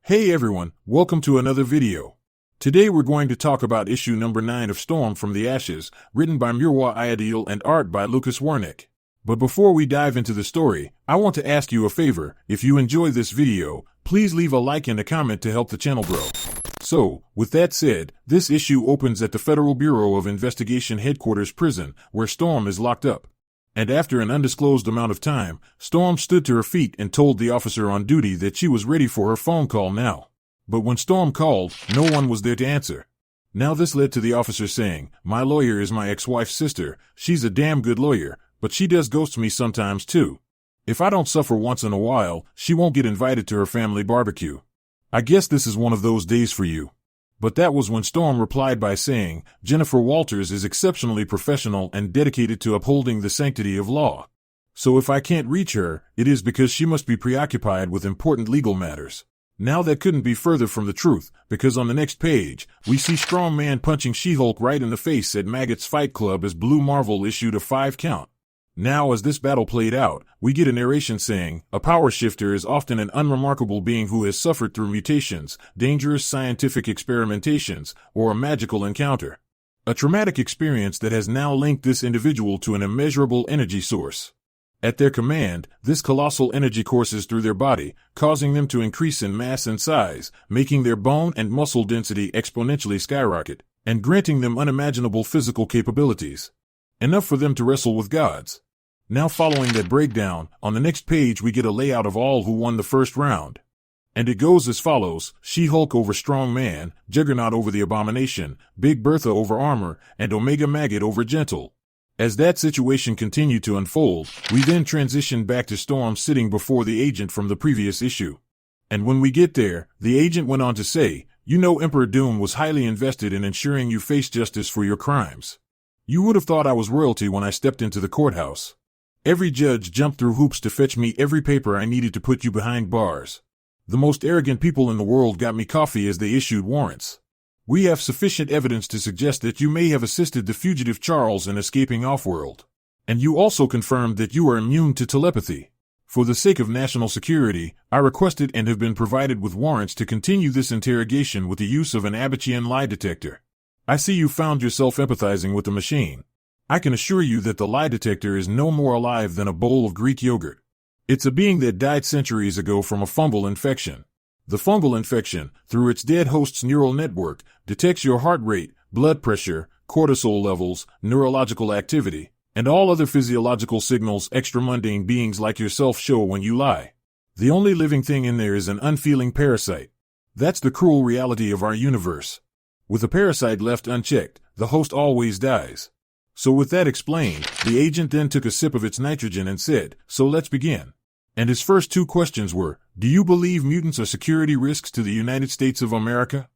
Hey everyone, welcome to another video. Today we're going to talk about issue number 9 of Storm from the Ashes, written by Mirwa Ayadil and art by Lucas Wernick. But before we dive into the story, I want to ask you a favor. If you enjoy this video, please leave a like and a comment to help the channel grow. So, with that said, this issue opens at the Federal Bureau of Investigation Headquarters prison, where Storm is locked up. And after an undisclosed amount of time, Storm stood to her feet and told the officer on duty that she was ready for her phone call now. But when Storm called, no one was there to answer. Now this led to the officer saying, "My lawyer is my ex-wife's sister. She's a damn good lawyer, but she does ghost me sometimes too. If I don't suffer once in a while, she won't get invited to her family barbecue. I guess this is one of those days for you." But that was when Storm replied by saying, "Jennifer Walters is exceptionally professional and dedicated to upholding the sanctity of law. So if I can't reach her, it is because she must be preoccupied with important legal matters." Now that couldn't be further from the truth, because on the next page, we see Strong Man punching She-Hulk right in the face at Maggot's Fight Club as Blue Marvel issued a 5 count. Now as this battle played out, we get a narration saying, "A power shifter is often an unremarkable being who has suffered through mutations, dangerous scientific experimentations, or a magical encounter. A traumatic experience that has now linked this individual to an immeasurable energy source. At their command, this colossal energy courses through their body, causing them to increase in mass and size, making their bone and muscle density exponentially skyrocket, and granting them unimaginable physical capabilities. Enough for them to wrestle with gods." Now following that breakdown, on the next page we get a layout of all who won the first round. And it goes as follows: She-Hulk over Strong Man, Juggernaut over the Abomination, Big Bertha over Armor, and Omega Maggot over Gentle. As that situation continued to unfold, we then transitioned back to Storm sitting before the agent from the previous issue. And when we get there, the agent went on to say, "You know Emperor Doom was highly invested in ensuring you face justice for your crimes. You would have thought I was royalty when I stepped into the courthouse. Every judge jumped through hoops to fetch me every paper I needed to put you behind bars. The most arrogant people in the world got me coffee as they issued warrants. We have sufficient evidence to suggest that you may have assisted the fugitive Charles in escaping off-world. And you also confirmed that you are immune to telepathy. For the sake of national security, I requested and have been provided with warrants to continue this interrogation with the use of an Abducts lie detector. I see you found yourself empathizing with the machine. I can assure you that the lie detector is no more alive than a bowl of Greek yogurt. It's a being that died centuries ago from a fungal infection. The fungal infection, through its dead host's neural network, detects your heart rate, blood pressure, cortisol levels, neurological activity, and all other physiological signals extramundane beings like yourself show when you lie. The only living thing in there is an unfeeling parasite. That's the cruel reality of our universe. With a parasite left unchecked, the host always dies." So with that explained, the agent then took a sip of its nitrogen and said, "So let's begin." And his first 2 questions were, "Do you believe mutants are security risks to the United States of America?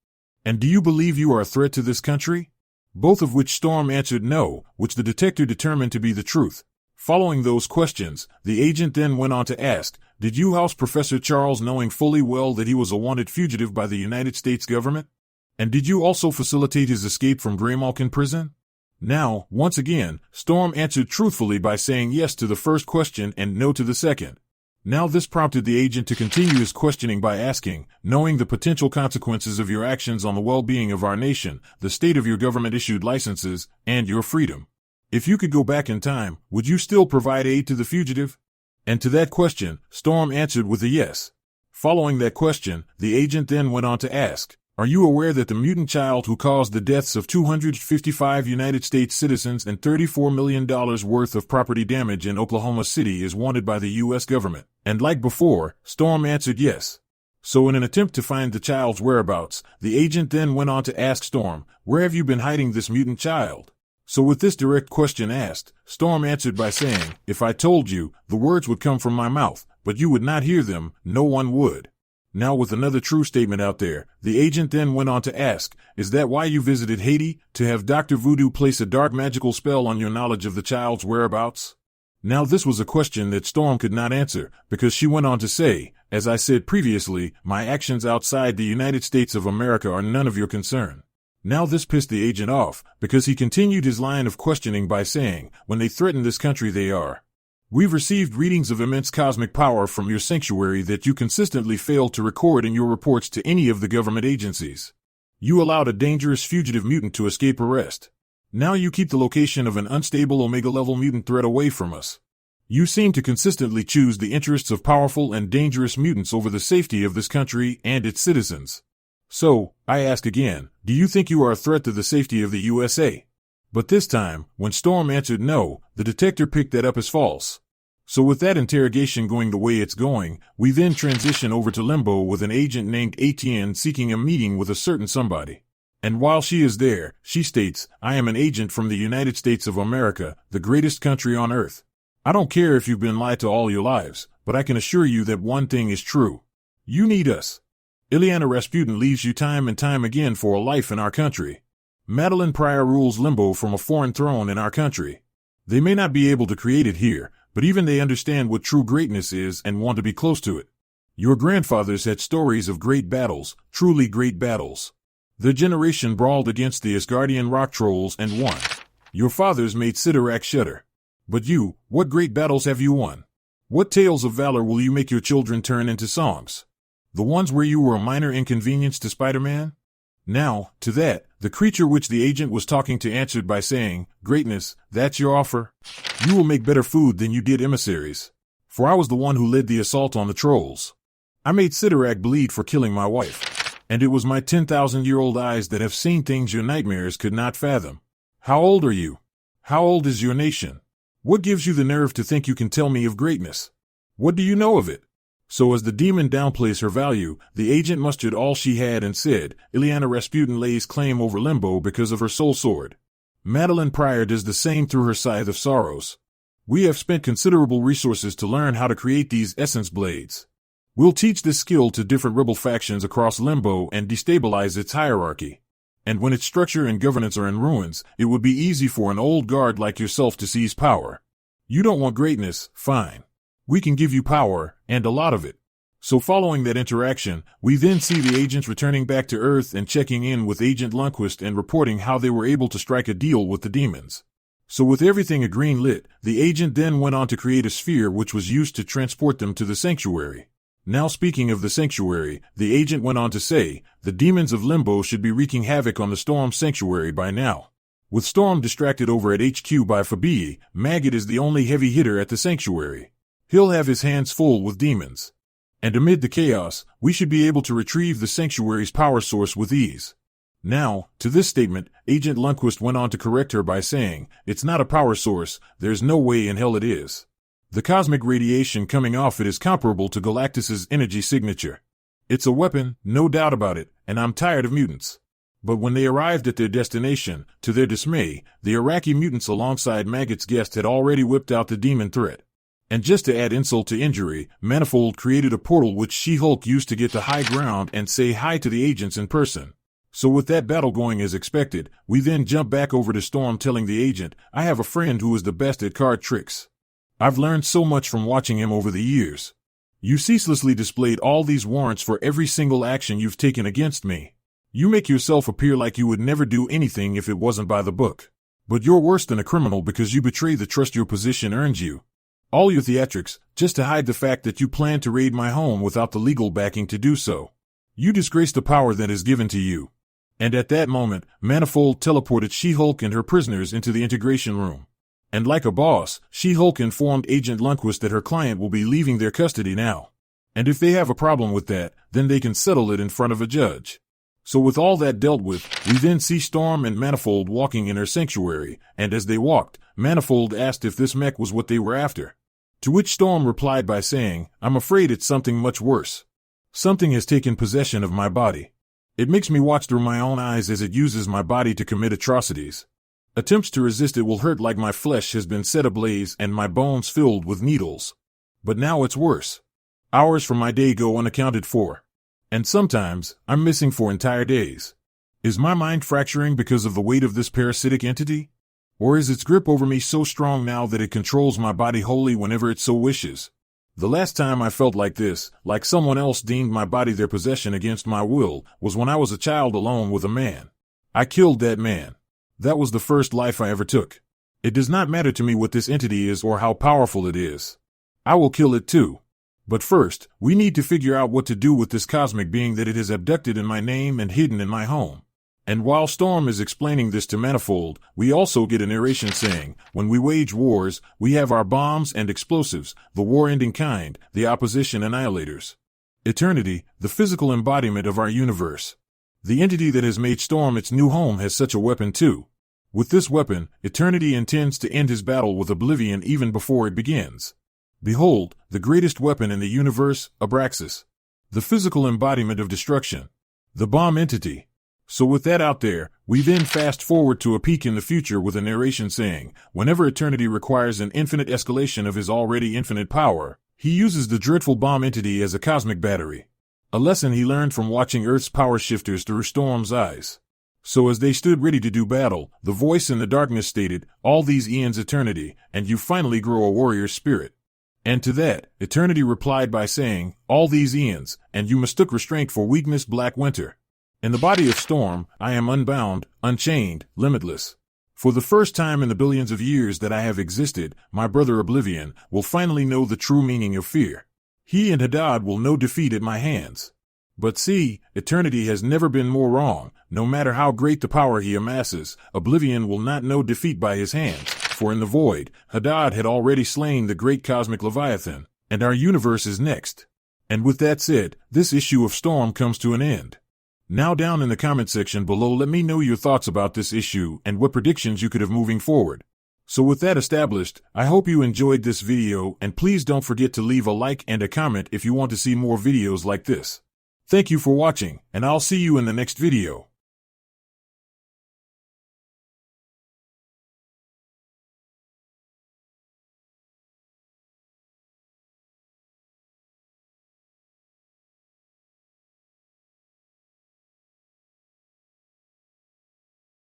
And do you believe you are a threat to this country?" Both of which Storm answered no, which the detector determined to be the truth. Following those questions, the agent then went on to ask, "Did you house Professor Charles knowing fully well that he was a wanted fugitive by the United States government? And did you also facilitate his escape from Greymalkin prison?" Now, once again, Storm answered truthfully by saying yes to the first question and no to the second. Now this prompted the agent to continue his questioning by asking, "Knowing the potential consequences of your actions on the well-being of our nation, the state of your government-issued licenses, and your freedom, if you could go back in time, would you still provide aid to the fugitive?" And to that question, Storm answered with a yes. Following that question, the agent then went on to ask, "Are you aware that the mutant child who caused the deaths of 255 United States citizens and $34 million worth of property damage in Oklahoma City is wanted by the U.S. government?" And like before, Storm answered yes. So in an attempt to find the child's whereabouts, the agent then went on to ask Storm, "Where have you been hiding this mutant child?" So with this direct question asked, Storm answered by saying, "If I told you, the words would come from my mouth, but you would not hear them, no one would." Now with another true statement out there, the agent then went on to ask, "Is that why you visited Haiti, to have Dr. Voodoo place a dark magical spell on your knowledge of the child's whereabouts?" Now this was a question that Storm could not answer, because she went on to say, "As I said previously, my actions outside the United States of America are none of your concern." Now this pissed the agent off, because he continued his line of questioning by saying, "When they threaten this country they are." We've received readings of immense cosmic power from your sanctuary that you consistently fail to record in your reports to any of the government agencies. You allowed a dangerous fugitive mutant to escape arrest. Now you keep the location of an unstable Omega-level mutant threat away from us. You seem to consistently choose the interests of powerful and dangerous mutants over the safety of this country and its citizens. So, I ask again, do you think you are a threat to the safety of the USA? But this time, when Strom answered no, the detector picked that up as false. So with that interrogation going the way it's going, we then transition over to Limbo with an agent named Etienne seeking a meeting with a certain somebody. And while she is there, she states, I am an agent from the United States of America, the greatest country on earth. I don't care if you've been lied to all your lives, but I can assure you that one thing is true. You need us. Ileana Rasputin leaves you time and time again for a life in our country. Madeline Pryor rules Limbo from a foreign throne in our country. They may not be able to create it here, but even they understand what true greatness is and want to be close to it. Your grandfathers had stories of great battles, truly great battles. Their generation brawled against the Asgardian rock trolls and won. Your fathers made Sidorak shudder. But you, what great battles have you won? What tales of valor will you make your children turn into songs? The ones where you were a minor inconvenience to Spider-Man? Now, to that, the creature which the agent was talking to answered by saying, Greatness, that's your offer? You will make better food than you did emissaries. For I was the one who led the assault on the trolls. I made Sidorak bleed for killing my wife. And it was my 10,000-year-old eyes that have seen things your nightmares could not fathom. How old are you? How old is your nation? What gives you the nerve to think you can tell me of greatness? What do you know of it? So as the demon downplays her value, the agent mustered all she had and said, Ileana Rasputin lays claim over Limbo because of her soul sword. Madeline Pryor does the same through her scythe of sorrows. We have spent considerable resources to learn how to create these essence blades. We'll teach this skill to different rebel factions across Limbo and destabilize its hierarchy. And when its structure and governance are in ruins, it would be easy for an old guard like yourself to seize power. You don't want greatness, fine. We can give you power, and a lot of it. So following that interaction, we then see the agents returning back to Earth and checking in with Agent Lundquist and reporting how they were able to strike a deal with the demons. So with everything green lit, the agent then went on to create a sphere which was used to transport them to the sanctuary. Now speaking of the sanctuary, the agent went on to say, the demons of Limbo should be wreaking havoc on the Storm sanctuary by now. With Storm distracted over at HQ by Fabii, Maggot is the only heavy hitter at the sanctuary. He'll have his hands full with demons. And amid the chaos, we should be able to retrieve the sanctuary's power source with ease. Now, to this statement, Agent Lundquist went on to correct her by saying, it's not a power source, there's no way in hell it is. The cosmic radiation coming off it is comparable to Galactus's energy signature. It's a weapon, no doubt about it, and I'm tired of mutants. But when they arrived at their destination, to their dismay, the Iraqi mutants alongside Maggot's guest had already whipped out the demon threat. And just to add insult to injury, Manifold created a portal which She-Hulk used to get to high ground and say hi to the agents in person. So with that battle going as expected, we then jump back over to Storm telling the agent, I have a friend who is the best at card tricks. I've learned so much from watching him over the years. You ceaselessly displayed all these warrants for every single action you've taken against me. You make yourself appear like you would never do anything if it wasn't by the book. But you're worse than a criminal because you betray the trust your position earns you. All your theatrics, just to hide the fact that you plan to raid my home without the legal backing to do so. You disgrace the power that is given to you. And at that moment, Manifold teleported She-Hulk and her prisoners into the integration room. And like a boss, She-Hulk informed Agent Lundquist that her client will be leaving their custody now. And if they have a problem with that, then they can settle it in front of a judge. So with all that dealt with, we then see Storm and Manifold walking in her sanctuary, and as they walked, Manifold asked if this mech was what they were after. To which Storm replied by saying, I'm afraid it's something much worse. Something has taken possession of my body. It makes me watch through my own eyes as it uses my body to commit atrocities. Attempts to resist it will hurt like my flesh has been set ablaze and my bones filled with needles. But now it's worse. Hours from my day go unaccounted for. And sometimes, I'm missing for entire days. Is my mind fracturing because of the weight of this parasitic entity? Or is its grip over me so strong now that it controls my body wholly whenever it so wishes? The last time I felt like this, like someone else deemed my body their possession against my will, was when I was a child alone with a man. I killed that man. That was the first life I ever took. It does not matter to me what this entity is or how powerful it is. I will kill it too. But first, we need to figure out what to do with this cosmic being that it has abducted in my name and hidden in my home. And while Strom is explaining this to Manifold, we also get a narration saying, when we wage wars, we have our bombs and explosives, the war-ending kind, the opposition annihilators. Eternity, the physical embodiment of our universe. The entity that has made Strom its new home has such a weapon too. With this weapon, Eternity intends to end his battle with Oblivion even before it begins. Behold, the greatest weapon in the universe, Abraxas. The physical embodiment of destruction. The bomb entity. So with that out there, we then fast forward to a peek in the future with a narration saying, whenever Eternity requires an infinite escalation of his already infinite power, he uses the dreadful bomb entity as a cosmic battery. A lesson he learned from watching Earth's power shifters through Storm's eyes. So as they stood ready to do battle, the voice in the darkness stated, all these eons eternity, and you finally grow a warrior's spirit. And to that, Eternity replied by saying, all these eons, and you mistook restraint for weakness black winter. In the body of Storm, I am unbound, unchained, limitless. For the first time in the billions of years that I have existed, my brother Oblivion will finally know the true meaning of fear. He and Hadad will know defeat at my hands. But see, Eternity has never been more wrong. No matter how great the power he amasses, Oblivion will not know defeat by his hands, for in the void, Hadad had already slain the great cosmic Leviathan, and our universe is next. And with that said, this issue of Storm comes to an end. Now down in the comment section below let me know your thoughts about this issue and what predictions you could have moving forward. So with that established, I hope you enjoyed this video and please don't forget to leave a like and a comment if you want to see more videos like this. Thank you for watching, and I'll see you in the next video.